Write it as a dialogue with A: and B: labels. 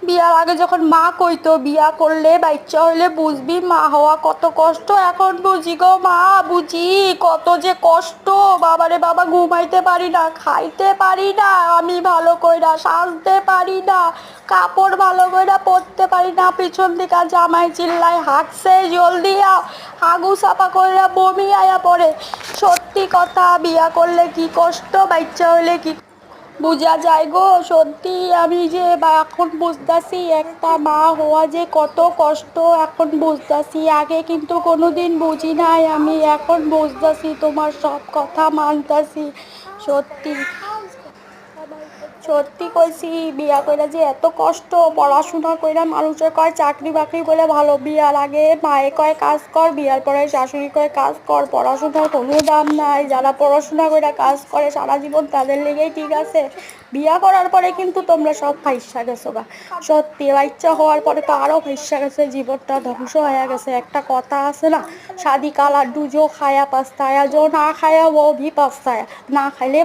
A: বিয়ার আগে যখন মা কইতো বিয়া করলে বাচ্চা হইলে বুঝবি মা হওয়া কত কষ্ট, এখন বুঝি গো মা, বুঝি কত যে কষ্ট। বাবারে বাবা, ঘুমাইতে পারি না, খাইতে পারি না, আমি ভালো কইরা সাজতে পারি না, কাপড় ভালো কইরা পরতে পারি না, পিছন দিকে জামাই চিল্লায় হাঁকছে জলদি আও, হাগু সাফা কইরা বমি আয়া পড়ে। সত্যি কথা, বিয়া করলে কি কষ্ট, বাচ্চা হইলে কি বুঝা যায় গো। সত্যি আমি যে এখন বুঝতাছি একটা মা হওয়া যে কত কষ্ট, এখন বুঝতাছি। আগে কিন্তু কোনোদিন বুঝি নাই, আমি এখন বুঝতাছি, তোমার সব কথা মানতাছি। সত্যি সত্যি কইছি, বিয়া কইরা যে এত কষ্ট। পড়াশোনা কইরা মানুষে কয় চাকরি বাকরি করে ভালো, বিয়ার আগে মায়ে কয় কাজ কর, বিয়ার পরে শাশুড়ি কয় কাজ কর। পড়াশোনার কোনো দাম নাই, যারা পড়াশোনা করে কাজ করে সারা জীবন তাদের লেগেই ঠিক আছে। বিয়া করার পরে কিন্তু তোমরা সব ফাইসা গেছো গা। সত্যি বাচ্চা হওয়ার পরে তো আরো ফাইসা গেছে, জীবনটা ধ্বংস হয়ে গেছে। একটা কথা আছে না, শাদি কালা ডুজো খায়া পাস্তায়া, জো না খায়া ও ভি পাস্তায়া। না খাইলে